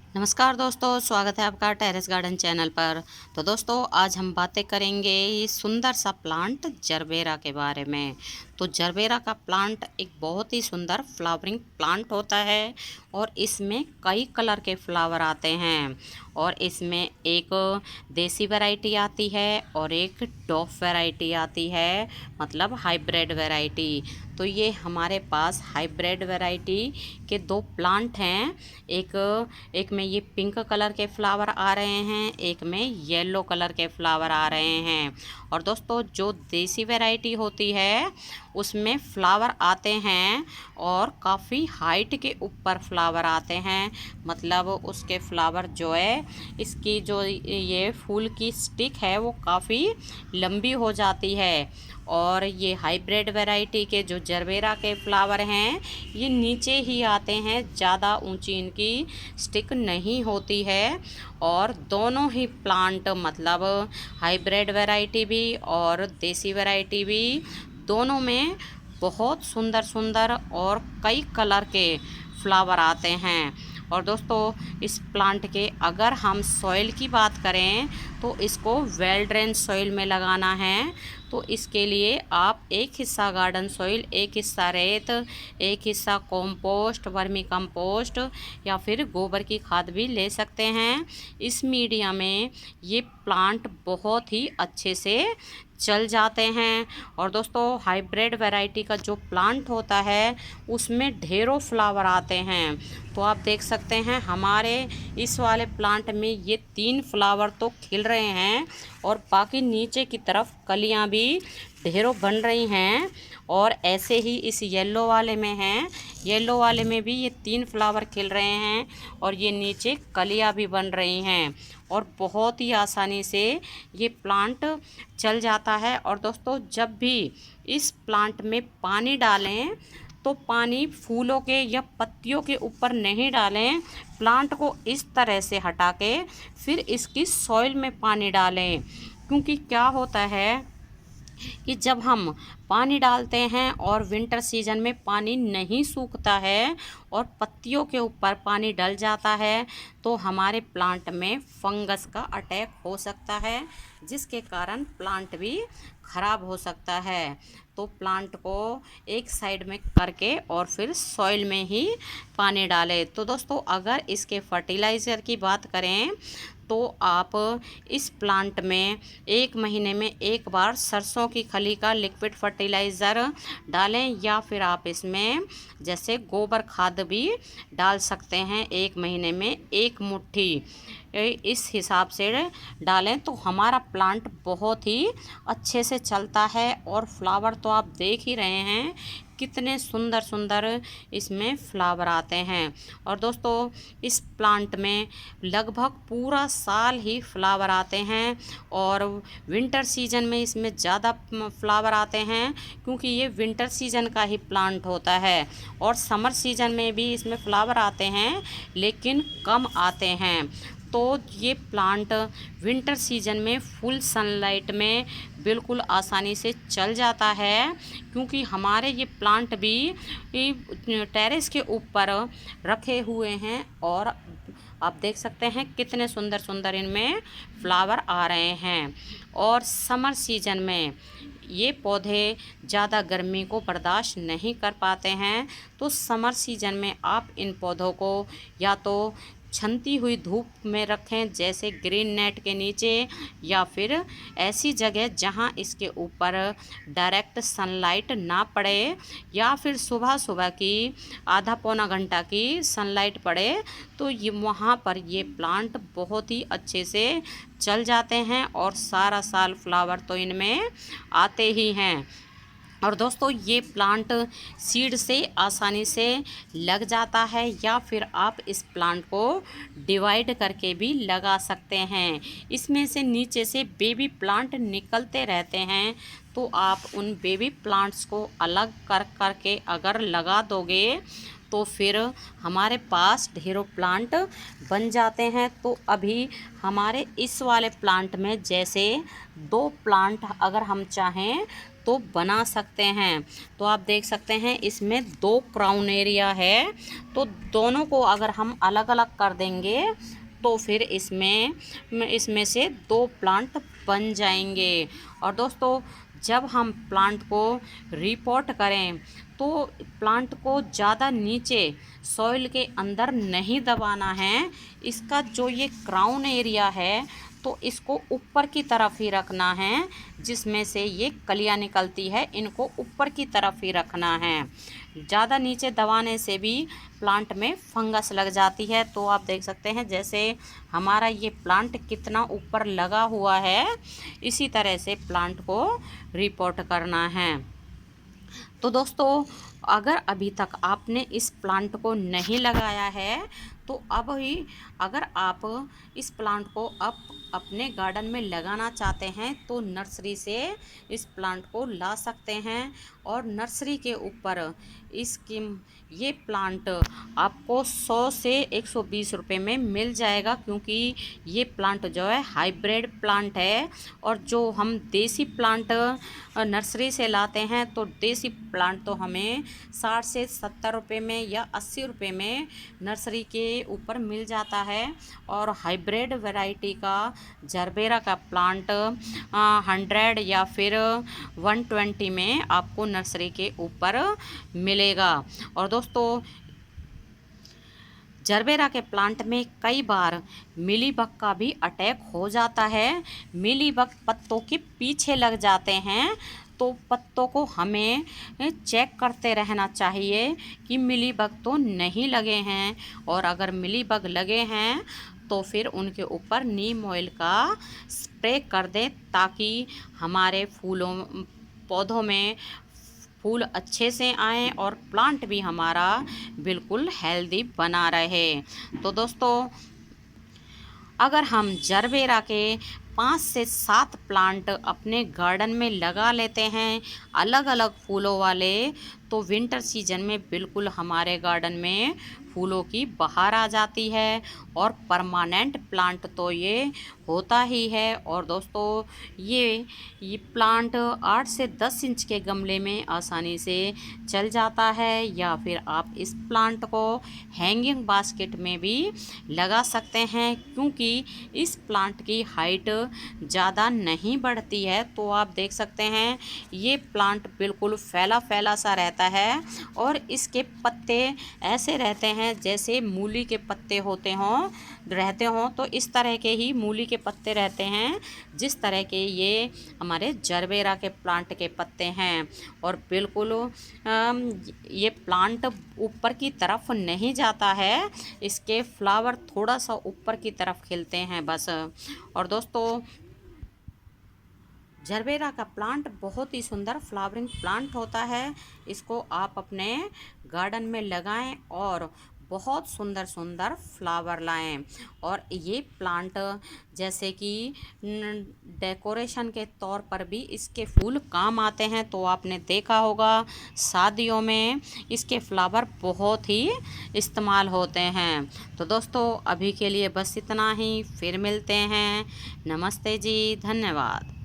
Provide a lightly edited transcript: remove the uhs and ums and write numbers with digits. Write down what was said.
नमस्कार दोस्तों, स्वागत है आपका टेरेस गार्डन चैनल पर। तो दोस्तों, आज हम बातें करेंगे ये सुंदर सा प्लांट जरबेरा के बारे में। तो जरबेरा का प्लांट एक बहुत ही सुंदर फ्लावरिंग प्लांट होता है और इसमें कई कलर के फ्लावर आते हैं। और इसमें एक देसी वैरायटी आती है और एक डॉफ वैरायटी आती है, मतलब हाइब्रिड वैरायटी। तो ये हमारे पास हाइब्रिड वैरायटी के दो प्लांट हैं। एक एक में ये पिंक कलर के फ्लावर आ रहे हैं, एक में येलो कलर के फ्लावर आ रहे हैं। और दोस्तों, जो देसी वैरायटी होती है उसमें फ्लावर आते हैं और काफ़ी हाइट के ऊपर फ्लावर आते हैं। मतलब उसके फ्लावर जो है, इसकी जो ये फूल की स्टिक है वो काफ़ी लंबी हो जाती है। और ये हाइब्रिड वैरायटी के जो जरबेरा के फ्लावर हैं ये नीचे ही आते हैं, ज़्यादा ऊंची इनकी स्टिक नहीं होती है। और दोनों ही प्लांट, मतलब हाइब्रिड वैरायटी भी और देसी वैरायटी भी, दोनों में बहुत सुंदर सुंदर और कई कलर के फ्लावर आते हैं। और दोस्तों, इस प्लांट के अगर हम सॉइल की बात करें तो इसको वेल ड्रेन सॉइल में लगाना है। तो इसके लिए आप एक हिस्सा गार्डन सॉइल, एक हिस्सा रेत, एक हिस्सा कंपोस्ट, वर्मी कंपोस्ट या फिर गोबर की खाद भी ले सकते हैं। इस मीडिया में ये प्लांट बहुत ही अच्छे से चल जाते हैं। और दोस्तों, हाइब्रिड वैरायटी का जो प्लांट होता है उसमें ढेरों फ्लावर आते हैं। तो आप देख सकते हैं हमारे इस वाले प्लांट में ये 3 फ्लावर तो खिल रहे हैं और बाकी नीचे की तरफ कलियां भी ढेरों बन रही हैं। और ऐसे ही इस येलो वाले में हैं, येलो वाले में भी ये 3 फ्लावर खिल रहे हैं और ये नीचे कलियां भी बन रही हैं। और बहुत ही आसानी से ये प्लांट चल जाता है। और दोस्तों, जब भी इस प्लांट में पानी डालें तो पानी फूलों के या पत्तियों के ऊपर नहीं डालें। प्लांट को इस तरह से हटा के फिर इसकी सॉइल में पानी डालें। क्योंकि क्या होता है कि जब हम पानी डालते हैं और विंटर सीजन में पानी नहीं सूखता है और पत्तियों के ऊपर पानी डल जाता है तो हमारे प्लांट में फंगस का अटैक हो सकता है, जिसके कारण प्लांट भी ख़राब हो सकता है। तो प्लांट को एक साइड में करके और फिर सॉइल में ही पानी डालें। तो दोस्तों, अगर इसके फर्टिलाइज़र की बात करें तो आप इस प्लांट में 1 महीने में एक बार सरसों की खली का लिक्विड फर्टिलाइज़र डालें, या फिर आप इसमें जैसे गोबर खाद भी डाल सकते हैं। 1 महीने में 1 मुट्ठी इस हिसाब से डालें तो हमारा प्लांट बहुत ही अच्छे से चलता है। और फ्लावर तो आप देख ही रहे हैं कितने सुंदर सुंदर इसमें फ्लावर आते हैं। और दोस्तों, इस प्लांट में लगभग पूरा साल ही फ्लावर आते हैं और विंटर सीजन में इसमें ज़्यादा फ्लावर आते हैं क्योंकि ये विंटर सीजन का ही प्लांट होता है। और समर सीजन में भी इसमें फ्लावर आते हैं लेकिन कम आते हैं। तो ये प्लांट विंटर सीजन में फुल सनलाइट में बिल्कुल आसानी से चल जाता है, क्योंकि हमारे ये प्लांट भी टेरेस के ऊपर रखे हुए हैं। और आप देख सकते हैं कितने सुंदर सुंदर इनमें फ्लावर आ रहे हैं। और समर सीजन में ये पौधे ज़्यादा गर्मी को बर्दाश्त नहीं कर पाते हैं। तो समर सीजन में आप इन पौधों को या तो छनती हुई धूप में रखें, जैसे ग्रीन नेट के नीचे, या फिर ऐसी जगह जहां इसके ऊपर डायरेक्ट सनलाइट ना पड़े, या फिर सुबह सुबह की आधा पौना घंटा की सनलाइट पड़े। तो ये वहां पर ये प्लांट बहुत ही अच्छे से चल जाते हैं और सारा साल फ्लावर तो इनमें आते ही हैं। और दोस्तों, ये प्लांट सीड से आसानी से लग जाता है, या फिर आप इस प्लांट को डिवाइड करके भी लगा सकते हैं। इसमें से नीचे से बेबी प्लांट निकलते रहते हैं, तो आप उन बेबी प्लांट्स को अलग कर करके अगर लगा दोगे तो फिर हमारे पास ढेरों प्लांट बन जाते हैं। तो अभी हमारे इस वाले प्लांट में जैसे 2 प्लांट अगर हम चाहें तो बना सकते हैं। तो आप देख सकते हैं इसमें 2 क्राउन एरिया है, तो दोनों को अगर हम अलग अलग कर देंगे तो फिर इसमें से 2 प्लांट बन जाएंगे। और दोस्तों, जब हम प्लांट को रिपोर्ट करें तो प्लांट को ज़्यादा नीचे सॉइल के अंदर नहीं दबाना है। इसका जो ये क्राउन एरिया है तो इसको ऊपर की तरफ ही रखना है, जिसमें से ये कलियां निकलती है, इनको ऊपर की तरफ ही रखना है। ज़्यादा नीचे दबाने से भी प्लांट में फंगस लग जाती है। तो आप देख सकते हैं जैसे हमारा ये प्लांट कितना ऊपर लगा हुआ है, इसी तरह से प्लांट को रिपोर्ट करना है। तो दोस्तों, अगर अभी तक आपने इस प्लांट को नहीं लगाया है तो अब ही अगर आप इस प्लांट को अपने गार्डन में लगाना चाहते हैं तो नर्सरी से इस प्लांट को ला सकते हैं। और नर्सरी के ऊपर इसकी ये प्लांट आपको 100 से 120 रुपये में मिल जाएगा, क्योंकि ये प्लांट जो है हाइब्रिड प्लांट है। और जो हम देसी प्लांट नर्सरी से लाते हैं तो देसी प्लांट तो हमें 60 से 70 रुपये में या 80 रुपये में नर्सरी के ऊपर मिल जाता है। और हाइब्रिड वैरायटी का जरबेरा का प्लांट 100 या फिर 120 में आपको नर्सरी के ऊपर मिलेगा। और दोस्तों, जरबेरा के प्लांट में कई बार मिलीबग का भी अटैक हो जाता है। मिलीबग पत्तों के पीछे लग जाते हैं, तो पत्तों को हमें चेक करते रहना चाहिए कि मिलीबग तो नहीं लगे हैं। और अगर मिलीबग लगे हैं तो फिर उनके ऊपर नीम ऑयल का स्प्रे कर दें, ताकि हमारे पौधों में फूल अच्छे से आएँ और प्लांट भी हमारा बिल्कुल हेल्दी बना रहे। तो दोस्तों, अगर हम जरबेरा के 5 से 7 प्लांट अपने गार्डन में लगा लेते हैं अलग अलग फूलों वाले, तो विंटर सीजन में बिल्कुल हमारे गार्डन में फूलों की बहार आ जाती है। और परमानेंट प्लांट तो ये होता ही है। और दोस्तों, ये प्लांट 8 से 10 इंच के गमले में आसानी से चल जाता है, या फिर आप इस प्लांट को हैंगिंग बास्केट में भी लगा सकते हैं, क्योंकि इस प्लांट की हाइट ज़्यादा नहीं बढ़ती है। तो आप देख सकते हैं ये प्लांट बिल्कुल फैला फैला सा रहता है, और इसके पत्ते ऐसे रहते हैं जैसे मूली के पत्ते रहते हों। तो इस तरह के ही मूली के पत्ते रहते हैं, जिस तरह के ये हमारे जरबेरा के प्लांट के पत्ते हैं। और बिल्कुल ये प्लांट ऊपर की तरफ नहीं जाता है, इसके फ्लावर थोड़ा सा ऊपर की तरफ खिलते हैं बस। और दोस्तों, जरबेरा का प्लांट बहुत ही सुंदर फ्लावरिंग प्लांट होता है। इसको आप अपने गार्डन में लगाएं और बहुत सुंदर सुंदर फ्लावर लाएं। और ये प्लांट जैसे कि डेकोरेशन के तौर पर भी इसके फूल काम आते हैं। तो आपने देखा होगा शादियों में इसके फ्लावर बहुत ही इस्तेमाल होते हैं। तो दोस्तों, अभी के लिए बस इतना ही, फिर मिलते हैं। नमस्ते जी, धन्यवाद।